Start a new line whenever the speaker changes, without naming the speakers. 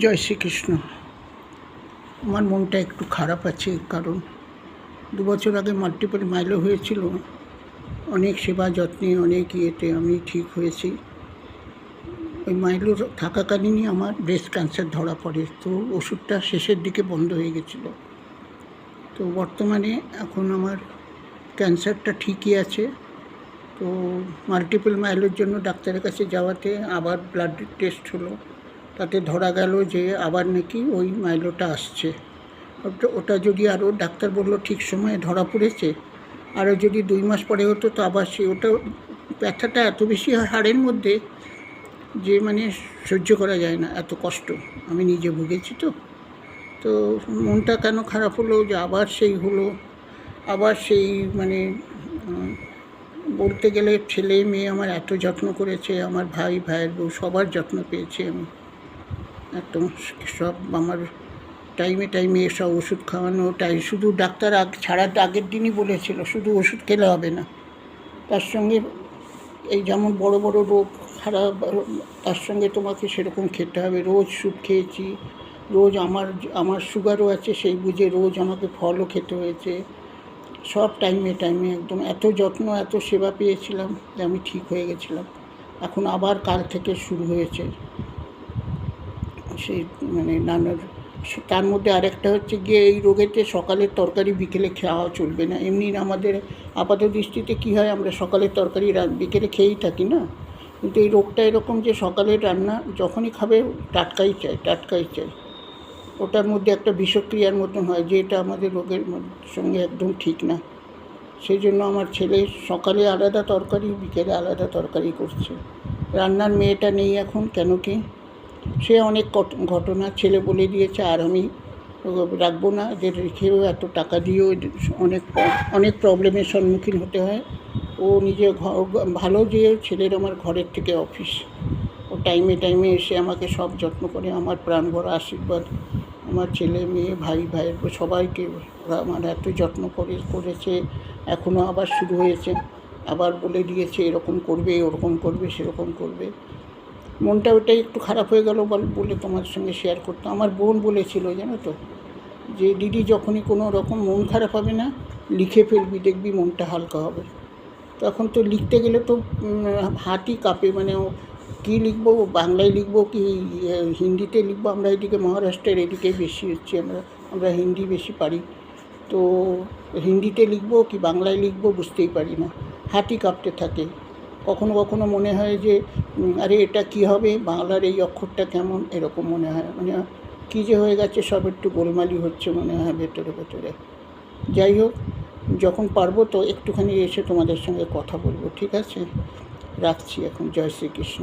জয় শ্রীকৃষ্ণ। আমার মনটা একটু খারাপ আছে, কারণ 2 বছর আগে মাল্টিপল মাইলো হয়েছিল। অনেক সেবা যত্নে, অনেক ইয়েতে আমি ঠিক হয়েছি। ওই মাইলো থাকাকালীনই আমার ব্রেস্ট ক্যান্সার ধরা পড়ে, তো ওষুধটা শেষের দিকে বন্ধ হয়ে গেছিলো। তো বর্তমানে এখন আমার ক্যান্সারটা ঠিকই আছে। তো মাল্টিপল মাইলোর জন্য ডাক্তারের কাছে যাওয়াতে আবার ব্লাড টেস্ট হলো, তাতে ধরা গেল যে আবার নাকি ওই মাইলোটা আসছে। ওটা যদি আরও, ডাক্তার বলল ঠিক সময়ে ধরা পড়েছে, আরও যদি 2 মাস পরে হতো তো আবার ওটা ব্যথাটা এত বেশি হাড়ের মধ্যে যে সহ্য করা যায় না, এত কষ্ট আমি নিজে ভুগেছি। তো মনটা কেন খারাপ হলো যে আবার সেই হলো, আবার সেই বলতে গেলে ছেলে মেয়ে আমার এত যত্ন করেছে, আমার ভাইয়ের বউ সবার যত্ন পেয়েছি আমি একদম। সব আমার টাইমে সব ওষুধ খাওয়ানো, শুধু ডাক্তার ছাড়ার আগের দিনই বলেছিল শুধু ওষুধ খেলে হবে না, তার সঙ্গে এই যেমন বড় বড় রোগ খারাপ, তার সঙ্গে তোমাকে সেরকম খেতে হবে। রোজ স্যুপ খেয়েছি, রোজ আমার সুগারও আছে, সেই বুঝে রোজ আমাকে ফলও খেতে হয়েছে, সব টাইমে একদম এত যত্ন, এত সেবা পেয়েছিলাম যে আমি ঠিক হয়ে গেছিলাম। এখন আবার কাল থেকে শুরু হয়েছে সেই নানার। তার মধ্যে আরেকটা হচ্ছে গিয়ে, এই রোগেতে সকালের তরকারি বিকেলে খাওয়া চলবে না। এমনি আমাদের আপাত দৃষ্টিতে কী হয়, আমরা সকালের তরকারি বিকেলে খেয়েই থাকি না, কিন্তু এই রোগটা এরকম যে সকালের রান্না যখনই খাবে টাটকাই চাই। ওটার মধ্যে একটা বিষক্রিয়ার মতন হয়, যে এটা আমাদের রোগের সঙ্গে একদম ঠিক না। সেই জন্য আমার ছেলে সকালে আলাদা তরকারি, বিকেলে আলাদা তরকারি করছে। রান্নার মেয়েটা নেই এখন, কেন কি সে অনেক ঘটনা ছেলে বলে দিয়েছে, আর আমি রাখবো না, যে রেখেও এত টাকা দিয়েও অনেক প্রবলেমের সম্মুখীন হতে হয়। ও নিজে ভালো, যে ছেলের আমার ঘরের থেকে অফিস, ও টাইমে এসে আমাকে সব যত্ন করে। আমার প্রাণ ভরা আশীর্বাদ আমার ছেলে মেয়ে ভাইয়ের সবাইকে, ওরা আমার এত যত্ন করেছে। এখনও আবার শুরু হয়েছে, আবার বলে দিয়েছে এরকম করবে, ওরকম করবে, সেরকম করবে। মনটা ওটাই একটু খারাপ হয়ে গেল বলে তোমার সঙ্গে শেয়ার করতাম। আমার বোন বলেছিল, জানো তো, যে দিদি যখনই কোনো রকম মন খারাপ হবে না, লিখে ফেলবি, দেখবি মনটা হালকা হবে। তখন তো লিখতে গেলে তো হাতই কাঁপে, কী লিখবো, বাংলায় লিখবো কি হিন্দিতে লিখবো। আমরা এদিকে মহারাষ্ট্রের এদিকে বেশি হচ্ছে, আমরা হিন্দি বেশি পারি, তো হিন্দিতে লিখবো কি বাংলায় লিখবো বুঝতেই পারি না, হাতই কাঁপতে থাকে। কখনো মনে হয় যে আরে এটা কী হবে, বাংলার এই অক্ষরটা কেমন, এরকম মনে হয়, কী যে হয়ে গেছে, সব একটু গোলমালি হচ্ছে মনে হয় ভেতরে। যাই হোক, যখন পারবো তো একটুখানি এসে তোমাদের সঙ্গে কথা বলবো, ঠিক আছে? রাখছি এখন। জয় শ্রীকৃষ্ণ।